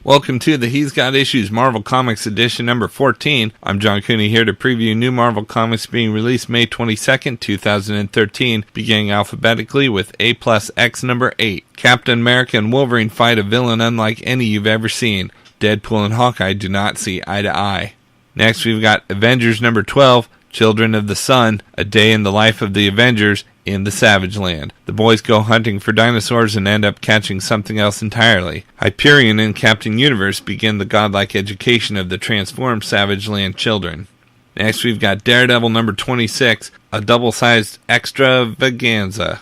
Welcome to the He's Got Issues Marvel Comics edition number 14. I'm John Cooney here to preview new Marvel Comics being released May 22nd, 2013, beginning alphabetically with A+X number 8. Captain America and Wolverine fight a villain unlike any you've ever seen. Deadpool and Hawkeye do not see eye to eye. Next we've got Avengers number 12, Children of the Sun, a day in the life of the Avengers in the Savage Land. The boys go hunting for dinosaurs and end up catching something else entirely. Hyperion and Captain Universe begin the godlike education of the transformed Savage Land children. Next we've got Daredevil number 26, a double-sized extravaganza,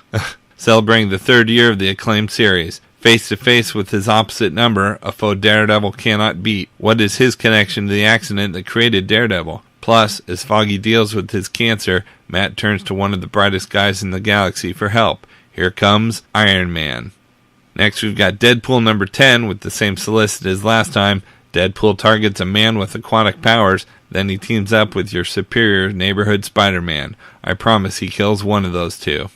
celebrating the third year of the acclaimed series. Face to face with his opposite number, a foe Daredevil cannot beat. What is his connection to the accident that created Daredevil? Plus, as Foggy deals with his cancer, Matt turns to one of the brightest guys in the galaxy for help. Here comes Iron Man. Next we've got Deadpool number 10 with the same solicit as last time. Deadpool targets a man with aquatic powers, then he teams up with your superior neighborhood Spider-Man. I promise he kills one of those two.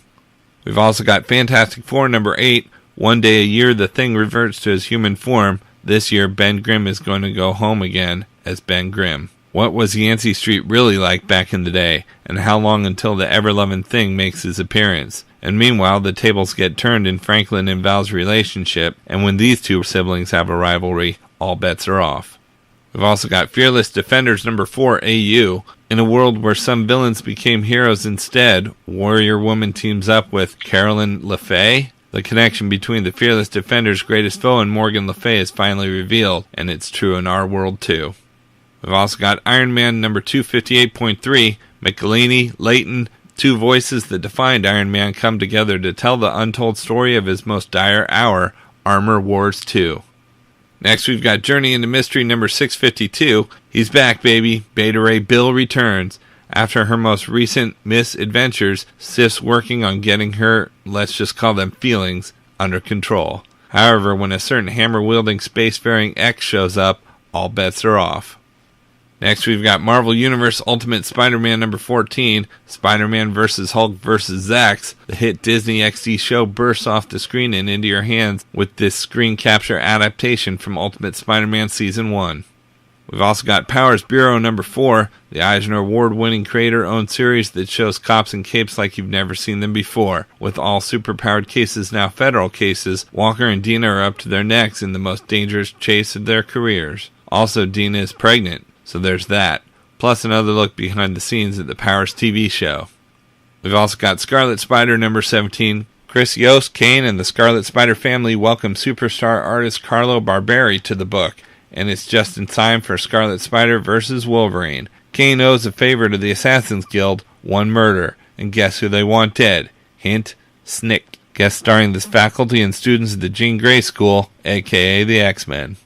We've also got Fantastic Four number 8. One day a year the Thing reverts to his human form. This year Ben Grimm is going to go home again as Ben Grimm. What was Yancey Street really like back in the day, and how long until the ever-loving Thing makes his appearance? And meanwhile, the tables get turned in Franklin and Val's relationship, and when these two siblings have a rivalry, all bets are off. We've also got Fearless Defenders number 4 AU. In a world where some villains became heroes instead, Warrior Woman teams up with Carolyn LeFay. The connection between the Fearless Defenders' greatest foe and Morgan Le Fay is finally revealed, and it's true in our world too. We've also got Iron Man number 258.3, McElhaney, Layton, two voices that defined Iron Man come together to tell the untold story of his most dire hour, Armor Wars 2. Next we've got Journey into Mystery number 652. He's back, baby. Beta Ray Bill returns. After her most recent misadventures, Sif's working on getting her, let's just call them feelings, under control. However, when a certain hammer-wielding spacefaring X shows up, all bets are off. Next we've got Marvel Universe Ultimate Spider-Man number 14, Spider-Man vs. Hulk vs. Zax. The hit Disney XD show bursts off the screen and into your hands with this screen capture adaptation from Ultimate Spider-Man Season 1. We've also got Powers Bureau number 4, the Eisner Award-winning creator-owned series that shows cops in capes like you've never seen them before. With all superpowered cases now federal cases, Walker and Dina are up to their necks in the most dangerous chase of their careers. Also, Dina is pregnant. So there's that, plus another look behind the scenes at the Powers TV show. We've also got Scarlet Spider number 17. Chris Yost, Kane, and the Scarlet Spider family welcome superstar artist Carlo Barberi to the book, and it's just in time for Scarlet Spider vs. Wolverine. Kane owes a favor to the Assassin's Guild, one murder, and guess who they want dead? Hint, Snick. Guest starring the faculty and students of the Jean Grey School, aka the X-Men.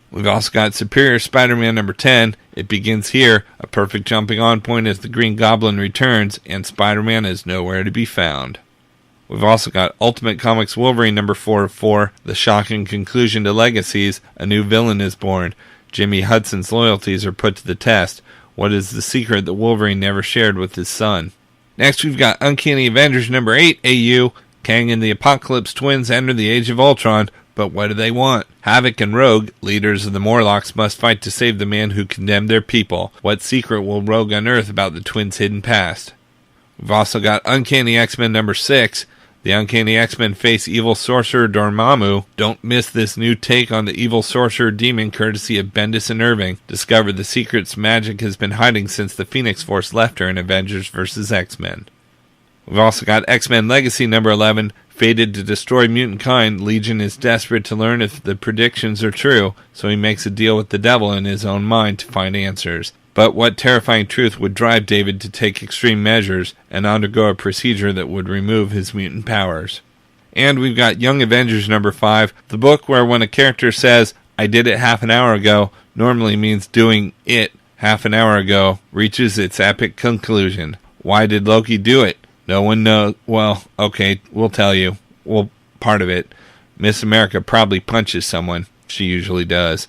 We've also got Superior Spider-Man number 10. It begins here, a perfect jumping on point as the Green Goblin returns, and Spider-Man is nowhere to be found. We've also got Ultimate Comics Wolverine number 4 of 4, the shocking conclusion to Legacies, a new villain is born. Jimmy Hudson's loyalties are put to the test. What is the secret that Wolverine never shared with his son? Next we've got Uncanny Avengers number 8 AU. Kang and the Apocalypse twins enter the Age of Ultron. But what do they want? Havoc and Rogue, leaders of the Morlocks, must fight to save the man who condemned their people. What secret will Rogue unearth about the twins' hidden past? We've also got Uncanny X-Men number 6. The Uncanny X-Men face evil sorcerer Dormammu. Don't miss this new take on the evil sorcerer demon courtesy of Bendis and Irving. Discover the secrets magic has been hiding since the Phoenix Force left her in Avengers vs. X-Men. We've also got X-Men Legacy number 11. Fated to destroy mutant kind, Legion is desperate to learn if the predictions are true, so he makes a deal with the devil in his own mind to find answers. But what terrifying truth would drive David to take extreme measures and undergo a procedure that would remove his mutant powers? And we've got Young Avengers number 5, the book where when a character says, "I did it half an hour ago," normally means doing it half an hour ago, reaches its epic conclusion. Why did Loki do it? No one knows. Well, okay, we'll tell you. Well, part of it. Miss America probably punches someone. She usually does.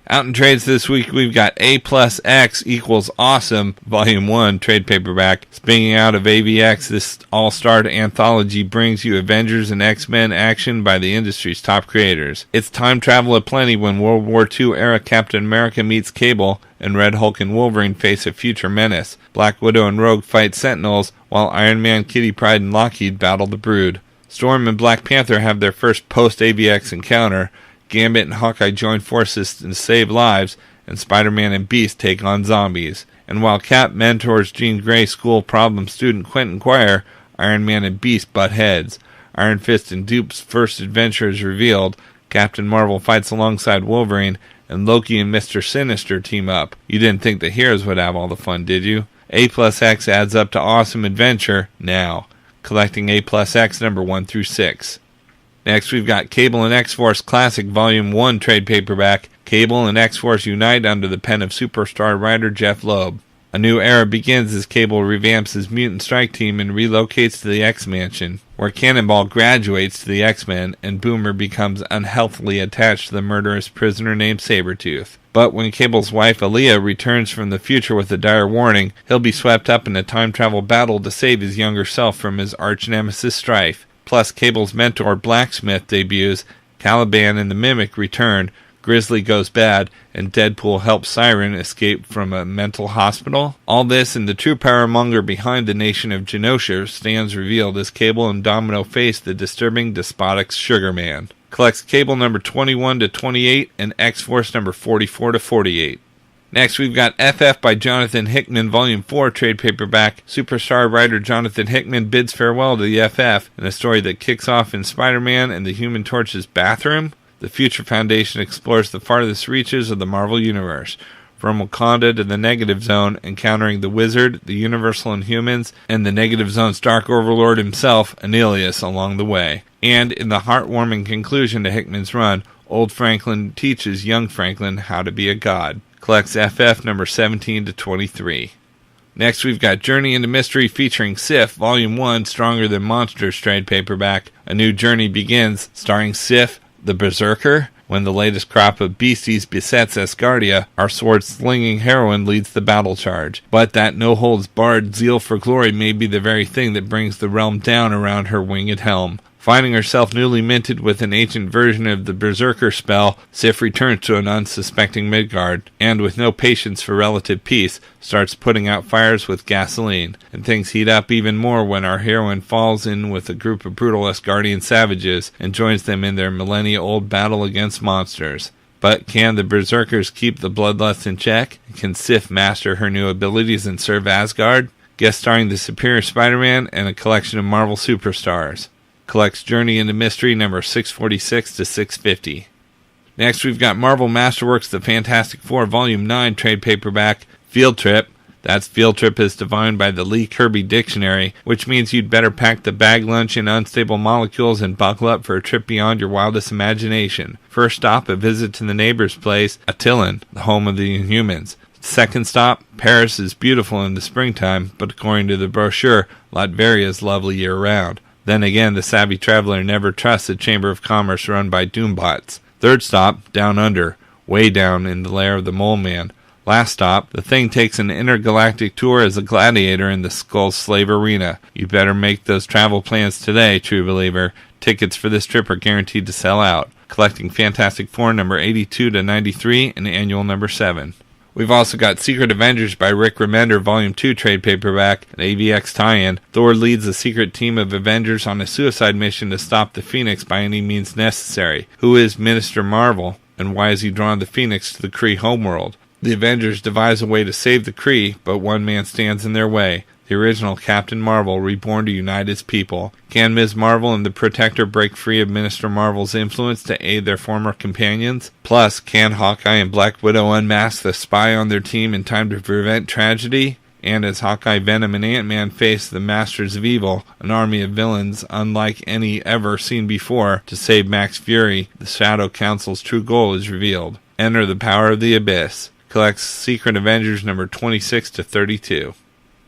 Out in trades this week, we've got A+X equals Awesome, Volume 1, trade paperback. Spinning out of AVEX, this all-star anthology brings you Avengers and X-Men action by the industry's top creators. It's time travel aplenty when World War II-era Captain America meets Cable, and Red Hulk and Wolverine face a future menace. Black Widow and Rogue fight Sentinels, while Iron Man, Kitty Pryde, and Lockheed battle the Brood. Storm and Black Panther have their first post-AVEX encounter. Gambit and Hawkeye join forces to save lives, and Spider-Man and Beast take on zombies. And while Cap mentors Jean Grey school problem student Quentin Quire, Iron Man and Beast butt heads. Iron Fist and Dupe's first adventure is revealed. Captain Marvel fights alongside Wolverine, and Loki and Mr. Sinister team up. You didn't think the heroes would have all the fun, did you? A+X adds up to awesome adventure now. Collecting A+X number 1 through 6. Next, we've got Cable and X-Force Classic Volume 1 trade paperback. Cable and X-Force unite under the pen of superstar writer Jeff Loeb. A new era begins as Cable revamps his mutant strike team and relocates to the X-Mansion, where Cannonball graduates to the X-Men and Boomer becomes unhealthily attached to the murderous prisoner named Sabretooth. But when Cable's wife Aaliyah returns from the future with a dire warning, he'll be swept up in a time travel battle to save his younger self from his arch-nemesis Strife. Plus, Cable's mentor Blacksmith debuts, Caliban and the Mimic return, Grizzly goes bad, and Deadpool helps Siren escape from a mental hospital. All this and the true powermonger behind the nation of Genosha stands revealed as Cable and Domino face the disturbing despotic Sugar Man. Collects Cable number 21 to 28 and X-Force number 44 to 48. Next, we've got FF by Jonathan Hickman, Volume 4, trade paperback. Superstar writer Jonathan Hickman bids farewell to the FF in a story that kicks off in Spider-Man and the Human Torch's bathroom. The Future Foundation explores the farthest reaches of the Marvel Universe, from Wakanda to the Negative Zone, encountering the Wizard, the Universal Inhumans, and the Negative Zone's Dark Overlord himself, Annihilus, along the way. And in the heartwarming conclusion to Hickman's run, old Franklin teaches young Franklin how to be a god. Collects FF number 17 to 23. Next, we've got Journey into Mystery featuring Sif, Volume 1, Stronger Than Monsters trade paperback. A new journey begins, starring Sif, the Berserker. When the latest crop of beasties besets Asgardia, our sword-slinging heroine leads the battle charge. But that no-holds-barred zeal for glory may be the very thing that brings the realm down around her winged helm. Finding herself newly minted with an ancient version of the Berserker spell, Sif returns to an unsuspecting Midgard, and with no patience for relative peace, starts putting out fires with gasoline. And things heat up even more when our heroine falls in with a group of brutal Asgardian savages and joins them in their millennia-old battle against monsters. But can the Berserkers keep the bloodlust in check? Can Sif master her new abilities and serve Asgard? Guest starring the Superior Spider-Man and a collection of Marvel superstars. Collects Journey into Mystery number 646 to 650. Next, we've got Marvel Masterworks The Fantastic Four Volume 9 trade paperback, Field Trip. That's Field Trip as defined by the Lee Kirby Dictionary, which means you'd better pack the bag lunch in unstable molecules and buckle up for a trip beyond your wildest imagination. First stop, a visit to the neighbor's place, Attilan, the home of the Inhumans. Second stop, Paris is beautiful in the springtime, but according to the brochure, Latveria is lovely year-round. Then again, the savvy traveler never trusts a chamber of commerce run by doombots. Third stop, Down Under, way down in the lair of the Mole Man. Last stop, the Thing takes an intergalactic tour as a gladiator in the Skull's Slave Arena. You better make those travel plans today, true believer. Tickets for this trip are guaranteed to sell out. Collecting Fantastic Four number 82 to 93 and annual number 7. We've also got Secret Avengers by Rick Remender, Volume 2 trade paperback, an AVEX tie-in. Thor leads a secret team of Avengers on a suicide mission to stop the Phoenix by any means necessary. Who is Minister Marvel, and why is he drawn the Phoenix to the Kree homeworld? The Avengers devise a way to save the Kree, but one man stands in their way. The original Captain Marvel, reborn to unite his people. Can Ms. Marvel and the Protector break free of Minister Marvel's influence to aid their former companions? Plus, can Hawkeye and Black Widow unmask the spy on their team in time to prevent tragedy? And as Hawkeye, Venom, and Ant-Man face the Masters of Evil, an army of villains unlike any ever seen before, to save Max Fury, the Shadow Council's true goal is revealed. Enter the power of the Abyss. Collects Secret Avengers number 26 to 32.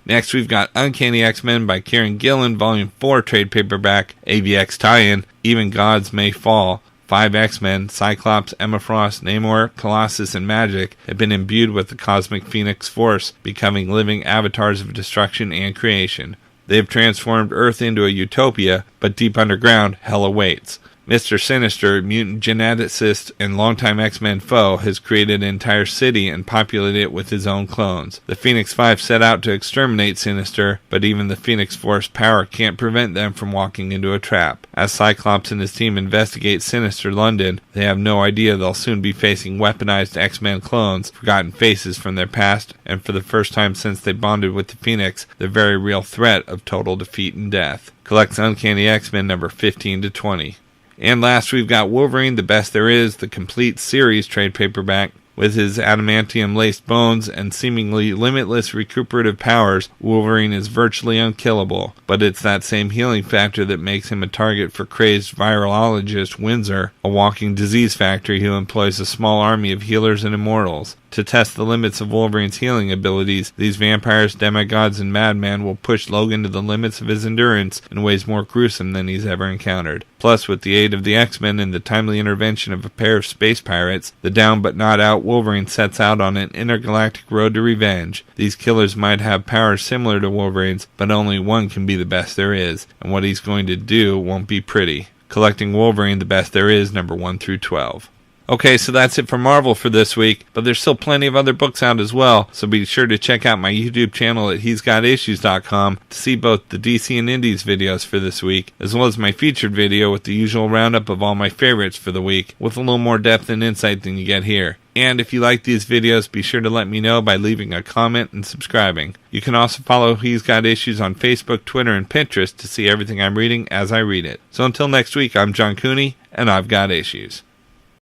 Next, we've got Uncanny X-Men by Kieron Gillen, Volume 4 trade paperback, AVEX tie-in, Even Gods May Fall, 5 X-Men, Cyclops, Emma Frost, Namor, Colossus, and Magic, have been imbued with the cosmic Phoenix Force, becoming living avatars of destruction and creation. They have transformed Earth into a utopia, but deep underground, hell awaits. Mr. Sinister, mutant geneticist and longtime X-Men foe, has created an entire city and populated it with his own clones. The Phoenix Five set out to exterminate Sinister, but even the Phoenix Force power can't prevent them from walking into a trap. As Cyclops and his team investigate Sinister London, they have no idea they'll soon be facing weaponized X-Men clones, forgotten faces from their past, and for the first time since they bonded with the Phoenix, the very real threat of total defeat and death. Collects Uncanny X-Men number 15 to 20. And last, we've got Wolverine, The Best There Is, the complete series trade paperback. With his adamantium-laced bones and seemingly limitless recuperative powers, Wolverine is virtually unkillable, but it's that same healing factor that makes him a target for crazed virologist Windsor, a walking disease factory who employs a small army of healers and immortals. To test the limits of Wolverine's healing abilities, these vampires, demigods, and madmen will push Logan to the limits of his endurance in ways more gruesome than he's ever encountered. Plus, with the aid of the X-Men and the timely intervention of a pair of space pirates, the down but not out Wolverine sets out on an intergalactic road to revenge. These killers might have powers similar to Wolverine's, but only one can be the best there is, and what he's going to do won't be pretty. Collecting Wolverine, The Best There Is, number 1 through 12. Okay, so that's it for Marvel for this week, but there's still plenty of other books out as well, so be sure to check out my YouTube channel at he'sgotissues.com to see both the DC and Indies videos for this week, as well as my featured video with the usual roundup of all my favorites for the week, with a little more depth and insight than you get here. And if you like these videos, be sure to let me know by leaving a comment and subscribing. You can also follow He's Got Issues on Facebook, Twitter, and Pinterest to see everything I'm reading as I read it. So until next week, I'm John Cooney, and I've got issues.